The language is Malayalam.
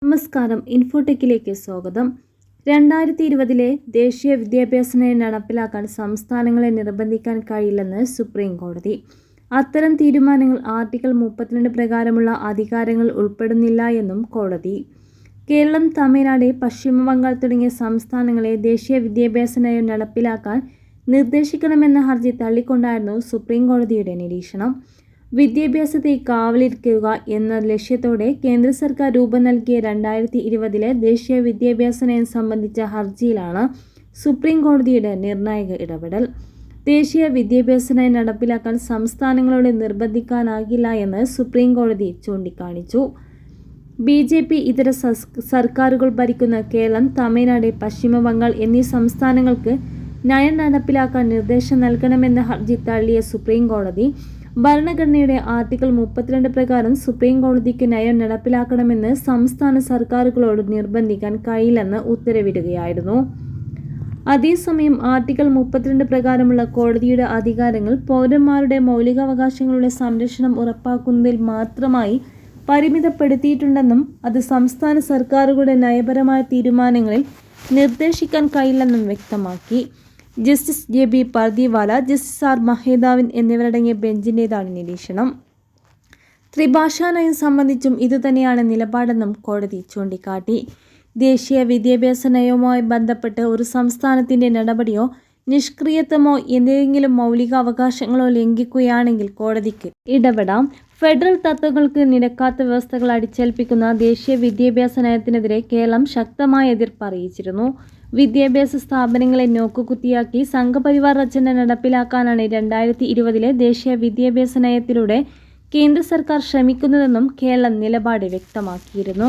നമസ്കാരം. ഇൻഫോടെക്കിലേക്ക് സ്വാഗതം. 2020 ദേശീയ വിദ്യാഭ്യാസ നയം നടപ്പിലാക്കാൻ സംസ്ഥാനങ്ങളെ നിർബന്ധിക്കാൻ കഴിയില്ലെന്ന് സുപ്രീം കോടതി. അത്തരം തീരുമാനങ്ങൾ ആർട്ടിക്കിൾ 32 പ്രകാരമുള്ള അധികാരങ്ങൾ ഉൾപ്പെടുന്നില്ല എന്നും കോടതി. കേരളം, തമിഴ്നാട്, പശ്ചിമ ബംഗാൾ തുടങ്ങിയ സംസ്ഥാനങ്ങളെ ദേശീയ വിദ്യാഭ്യാസ നയം നടപ്പിലാക്കാൻ നിർദ്ദേശിക്കണമെന്ന ഹർജി തള്ളിക്കൊണ്ടായിരുന്നു സുപ്രീം കോടതിയുടെ നിരീക്ഷണം. വിദ്യാഭ്യാസത്തെ കാവലിരിക്കുക എന്ന ലക്ഷ്യത്തോടെ കേന്ദ്ര സർക്കാർ രൂപം നൽകിയ 2020 ദേശീയ വിദ്യാഭ്യാസ നയം സംബന്ധിച്ച ഹർജിയിലാണ് സുപ്രീം കോടതിയുടെ നിർണായക ഇടപെടൽ. ദേശീയ വിദ്യാഭ്യാസ നയം നടപ്പിലാക്കാൻ സംസ്ഥാനങ്ങളോട് നിർബന്ധിക്കാനാകില്ല എന്ന് സുപ്രീം കോടതി ചൂണ്ടിക്കാണിച്ചു. BJP ഇതര സർക്കാരുകൾ ഭരിക്കുന്ന കേരളം, തമിഴ്നാട്, പശ്ചിമ ബംഗാൾ എന്നീ സംസ്ഥാനങ്ങൾക്ക് നയം നടപ്പിലാക്കാൻ നിർദ്ദേശം നൽകണമെന്ന ഹർജി തള്ളിയ സുപ്രീം കോടതി ഭരണഘടനയുടെ ആർട്ടിക്കിൾ 32 പ്രകാരം സുപ്രീം കോടതിക്ക് നയം നടപ്പിലാക്കണമെന്ന് സംസ്ഥാന സർക്കാരുകളോട് നിർബന്ധിക്കാൻ കഴിയില്ലെന്ന് ഉത്തരവിടുകയായിരുന്നു. അതേസമയം ആർട്ടിക്കിൾ 32 പ്രകാരമുള്ള കോടതിയുടെ അധികാരങ്ങൾ പൗരന്മാരുടെ മൗലികാവകാശങ്ങളുടെ സംരക്ഷണം ഉറപ്പാക്കുന്നതിൽ മാത്രമായി പരിമിതപ്പെടുത്തിയിട്ടുണ്ടെന്നും അത് സംസ്ഥാന സർക്കാരുകളുടെ നയപരമായ തീരുമാനങ്ങളിൽ നിർദ്ദേശിക്കാൻ കഴിയില്ലെന്നും വ്യക്തമാക്കി. Justice JB Pardiwala, justice R മഹേതാവൻ എന്നിവരടങ്ങിയ ബെഞ്ചിൻ്റേതാണ് നിരീക്ഷണം. ത്രിഭാഷാ നയം സംബന്ധിച്ചും ഇതുതന്നെയാണ് നിലപാടെന്നും കോടതി ചൂണ്ടിക്കാട്ടി. ദേശീയ വിദ്യാഭ്യാസ നയവുമായി ബന്ധപ്പെട്ട് ഒരു സംസ്ഥാനത്തിൻ്റെ നടപടിയോ നിഷ്ക്രിയത്വമോ എന്തെങ്കിലും മൗലികാവകാശങ്ങളോ ലംഘിക്കുകയാണെങ്കിൽ കോടതിക്ക് ഇടപെടാം. ഫെഡറൽ തത്വങ്ങൾക്ക് നിരക്കാത്ത വ്യവസ്ഥകൾ അടിച്ചേൽപ്പിക്കുന്ന ദേശീയ വിദ്യാഭ്യാസ നയത്തിനെതിരെ കേരളം ശക്തമായ എതിർപ്പ് അറിയിച്ചിരുന്നു. വിദ്യാഭ്യാസ സ്ഥാപനങ്ങളെ നോക്കുകുത്തിയാക്കി സംഘപരിവാർ അജണ്ട നടപ്പിലാക്കാനാണ് 2020 ദേശീയ വിദ്യാഭ്യാസ നയത്തിലൂടെ കേന്ദ്ര സർക്കാർ ശ്രമിക്കുന്നതെന്നും കേരളം നിലപാട് വ്യക്തമാക്കിയിരുന്നു.